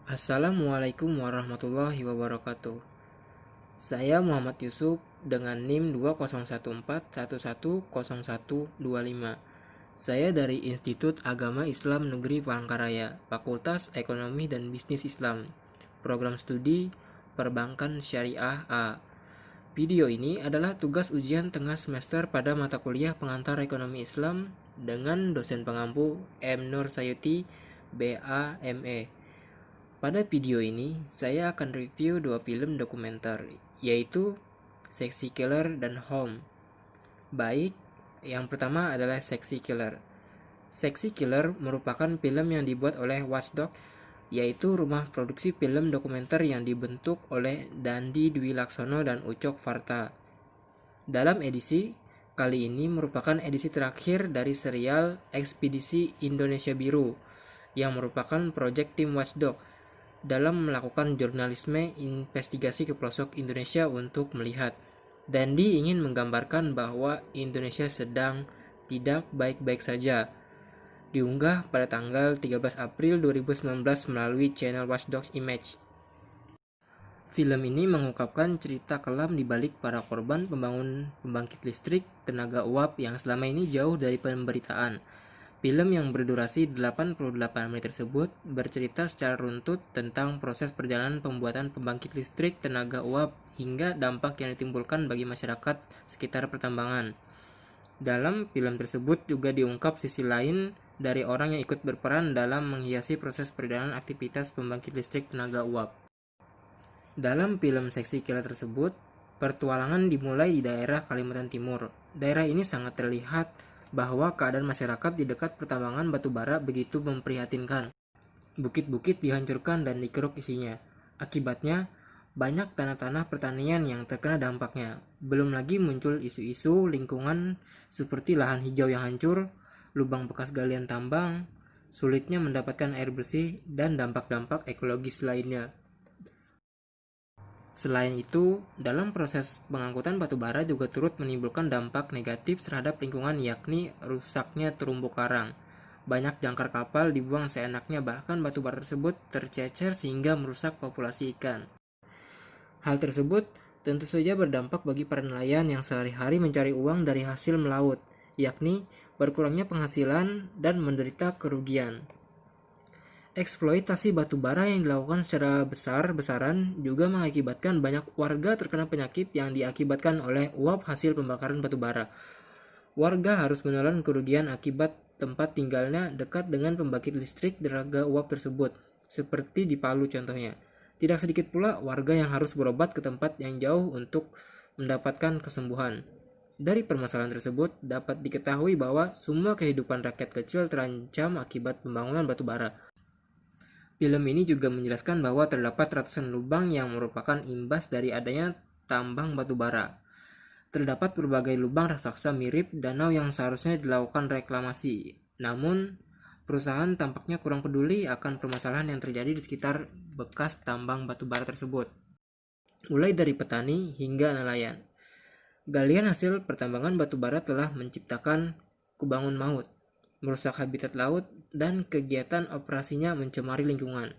Assalamualaikum warahmatullahi wabarakatuh. Saya Muhammad Yusuf dengan NIM 201411010125. Saya dari Institut Agama Islam Negeri Palangkaraya, Fakultas Ekonomi dan Bisnis Islam, Program Studi Perbankan Syariah A. Video ini adalah tugas ujian tengah semester pada mata kuliah pengantar ekonomi Islam dengan dosen pengampu M. Nur Sayuti, BA, ME. Pada video ini, saya akan review dua film dokumenter, yaitu Sexy Killer dan Home. Baik, yang pertama adalah Sexy Killer. Sexy Killer merupakan film yang dibuat oleh Watchdog, yaitu rumah produksi film dokumenter yang dibentuk oleh Dandi Dwi Laksono dan Ucok Varta. Dalam edisi kali ini merupakan edisi terakhir dari serial Ekspedisi Indonesia Biru, yang merupakan proyek tim Watchdog dalam melakukan jurnalisme investigasi ke pelosok Indonesia untuk melihat. Dandi ingin menggambarkan bahwa Indonesia sedang tidak baik-baik saja. Diunggah pada tanggal 13 April 2019 melalui channel Watchdog Image. Film ini mengungkapkan cerita kelam di balik para korban pembangun pembangkit listrik tenaga uap yang selama ini jauh dari pemberitaan. Film yang berdurasi 88 menit tersebut bercerita secara runtut tentang proses perjalanan pembuatan pembangkit listrik tenaga uap hingga dampak yang ditimbulkan bagi masyarakat sekitar pertambangan. Dalam film tersebut juga diungkap sisi lain dari orang yang ikut berperan dalam menghiasi proses perjalanan aktivitas pembangkit listrik tenaga uap. Dalam film Sexy Killer tersebut, pertualangan dimulai di daerah Kalimantan Timur. Daerah ini sangat terlihat bahwa keadaan masyarakat di dekat pertambangan batu bara begitu memprihatinkan. Bukit-bukit dihancurkan dan dikeruk isinya. Akibatnya, banyak tanah-tanah pertanian yang terkena dampaknya. Belum lagi muncul isu-isu lingkungan seperti lahan hijau yang hancur, lubang bekas galian tambang, sulitnya mendapatkan air bersih, dan dampak-dampak ekologis lainnya. Selain itu, dalam proses pengangkutan batu bara juga turut menimbulkan dampak negatif terhadap lingkungan, yakni rusaknya terumbu karang. Banyak jangkar kapal dibuang seenaknya, bahkan batu bara tersebut tercecer sehingga merusak populasi ikan. Hal tersebut tentu saja berdampak bagi para nelayan yang sehari-hari mencari uang dari hasil melaut, yakni berkurangnya penghasilan dan menderita kerugian. Eksploitasi batu bara yang dilakukan secara besar-besaran juga mengakibatkan banyak warga terkena penyakit yang diakibatkan oleh uap hasil pembakaran batu bara. Warga harus menelan kerugian akibat tempat tinggalnya dekat dengan pembangkit listrik tenaga uap tersebut, seperti di Palu contohnya. Tidak sedikit pula warga yang harus berobat ke tempat yang jauh untuk mendapatkan kesembuhan. Dari permasalahan tersebut dapat diketahui bahwa semua kehidupan rakyat kecil terancam akibat pembangunan batu bara. Film ini juga menjelaskan bahwa terdapat ratusan lubang yang merupakan imbas dari adanya tambang batu bara. Terdapat berbagai lubang raksasa mirip danau yang seharusnya dilakukan reklamasi. Namun, perusahaan tampaknya kurang peduli akan permasalahan yang terjadi di sekitar bekas tambang batu bara tersebut. Mulai dari petani hingga nelayan. Galian hasil pertambangan batu bara telah menciptakan kubangun maut, merusak habitat laut, dan kegiatan operasinya mencemari lingkungan.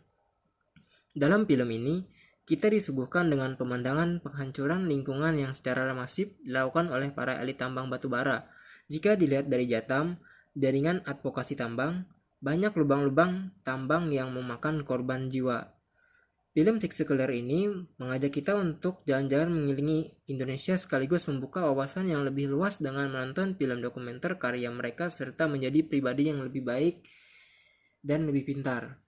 Dalam film ini, kita disuguhkan dengan pemandangan penghancuran lingkungan yang secara masif dilakukan oleh para elit tambang batu bara. Jika dilihat dari Jatam, jaringan advokasi tambang, banyak lubang-lubang tambang yang memakan korban jiwa. Film Sexy Killer ini mengajak kita untuk jalan-jalan mengelilingi Indonesia sekaligus membuka wawasan yang lebih luas dengan menonton film dokumenter karya mereka serta menjadi pribadi yang lebih baik dan lebih pintar.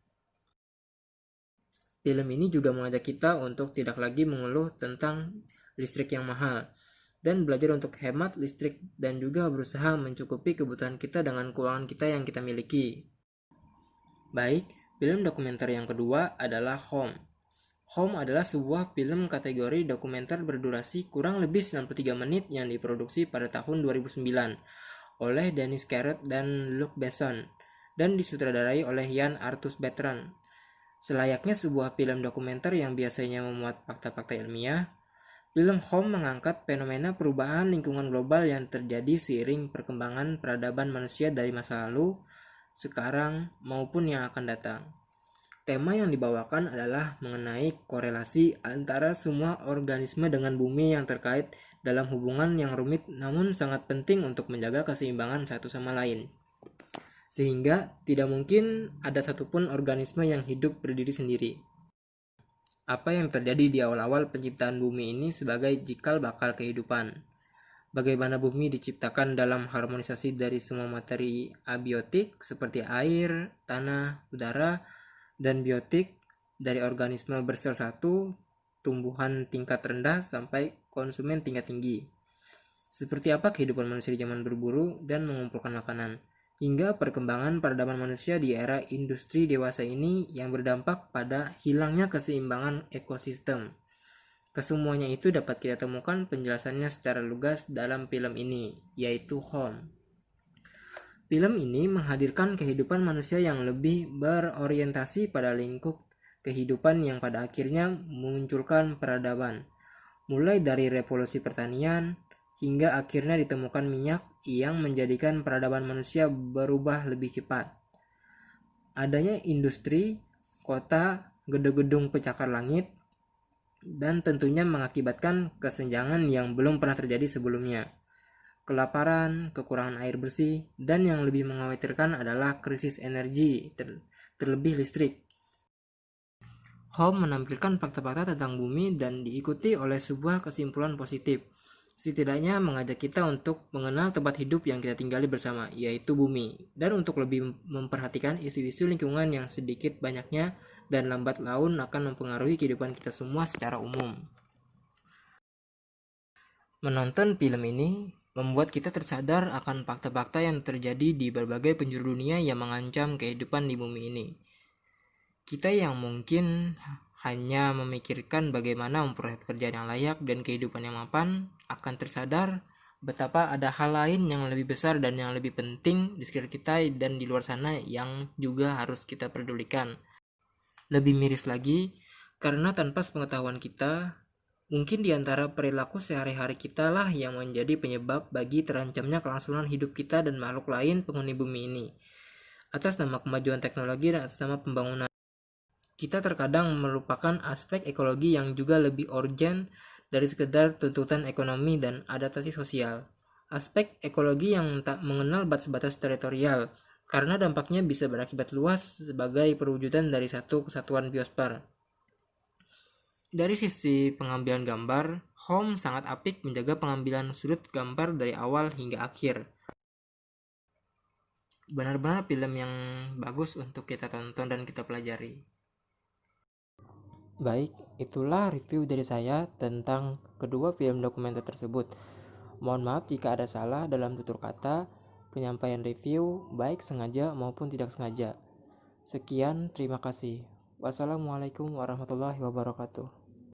Film ini juga mengajak kita untuk tidak lagi mengeluh tentang listrik yang mahal dan belajar untuk hemat listrik dan juga berusaha mencukupi kebutuhan kita dengan keuangan kita yang kita miliki. Baik, film dokumenter yang kedua adalah Home. Home adalah sebuah film kategori dokumenter berdurasi kurang lebih 93 menit yang diproduksi pada tahun 2009 oleh Dennis Carrot dan Luc Besson dan disutradarai oleh Yann Arthus Bertrand. Selayaknya sebuah film dokumenter yang biasanya memuat fakta-fakta ilmiah, film Home mengangkat fenomena perubahan lingkungan global yang terjadi seiring perkembangan peradaban manusia dari masa lalu, sekarang, maupun yang akan datang. Tema yang dibawakan adalah mengenai korelasi antara semua organisme dengan bumi yang terkait dalam hubungan yang rumit namun sangat penting untuk menjaga keseimbangan satu sama lain. Sehingga tidak mungkin ada satupun organisme yang hidup berdiri sendiri. Apa yang terjadi di awal-awal penciptaan bumi ini sebagai cikal bakal kehidupan. Bagaimana bumi diciptakan dalam harmonisasi dari semua materi abiotik seperti air, tanah, udara, dan biotik dari organisme bersel satu, tumbuhan tingkat rendah sampai konsumen tingkat tinggi. Seperti apa kehidupan manusia di zaman berburu dan mengumpulkan makanan, hingga perkembangan peradaban manusia di era industri dewasa ini yang berdampak pada hilangnya keseimbangan ekosistem. Kesemuanya itu dapat kita temukan penjelasannya secara lugas dalam film ini, yaitu Home. Film ini menghadirkan kehidupan manusia yang lebih berorientasi pada lingkup kehidupan yang pada akhirnya memunculkan peradaban. Mulai dari revolusi pertanian, hingga akhirnya ditemukan minyak yang menjadikan peradaban manusia berubah lebih cepat. Adanya industri, kota, gedung-gedung pencakar langit, dan tentunya mengakibatkan kesenjangan yang belum pernah terjadi sebelumnya. Kelaparan, kekurangan air bersih, dan yang lebih mengkhawatirkan adalah krisis energi, terlebih listrik. Home menampilkan fakta-fakta tentang bumi dan diikuti oleh sebuah kesimpulan positif. Setidaknya mengajak kita untuk mengenal tempat hidup yang kita tinggali bersama, yaitu bumi, dan untuk lebih memperhatikan isu-isu lingkungan yang sedikit banyaknya dan lambat laun akan mempengaruhi kehidupan kita semua secara umum. Menonton film ini membuat kita tersadar akan fakta-fakta yang terjadi di berbagai penjuru dunia yang mengancam kehidupan di bumi ini. Kita yang mungkin hanya memikirkan bagaimana memperoleh pekerjaan yang layak dan kehidupan yang mapan, akan tersadar betapa ada hal lain yang lebih besar dan yang lebih penting di sekitar kita dan di luar sana yang juga harus kita pedulikan. Lebih miris lagi, karena tanpa sepengetahuan kita, mungkin di antara perilaku sehari-hari kita lah yang menjadi penyebab bagi terancamnya kelangsungan hidup kita dan makhluk lain penghuni bumi ini. Atas nama kemajuan teknologi dan atas nama pembangunan, kita terkadang melupakan aspek ekologi yang juga lebih urgent dari sekedar tuntutan ekonomi dan adaptasi sosial. Aspek ekologi yang tak mengenal batas-batas teritorial, karena dampaknya bisa berakibat luas sebagai perwujudan dari satu kesatuan biosfer. Dari sisi pengambilan gambar, Home sangat apik menjaga pengambilan sudut gambar dari awal hingga akhir. Benar-benar film yang bagus untuk kita tonton dan kita pelajari. Baik, itulah review dari saya tentang kedua film dokumenter tersebut. Mohon maaf jika ada salah dalam tutur kata, penyampaian review, baik sengaja maupun tidak sengaja. Sekian, terima kasih. Wassalamualaikum warahmatullahi wabarakatuh.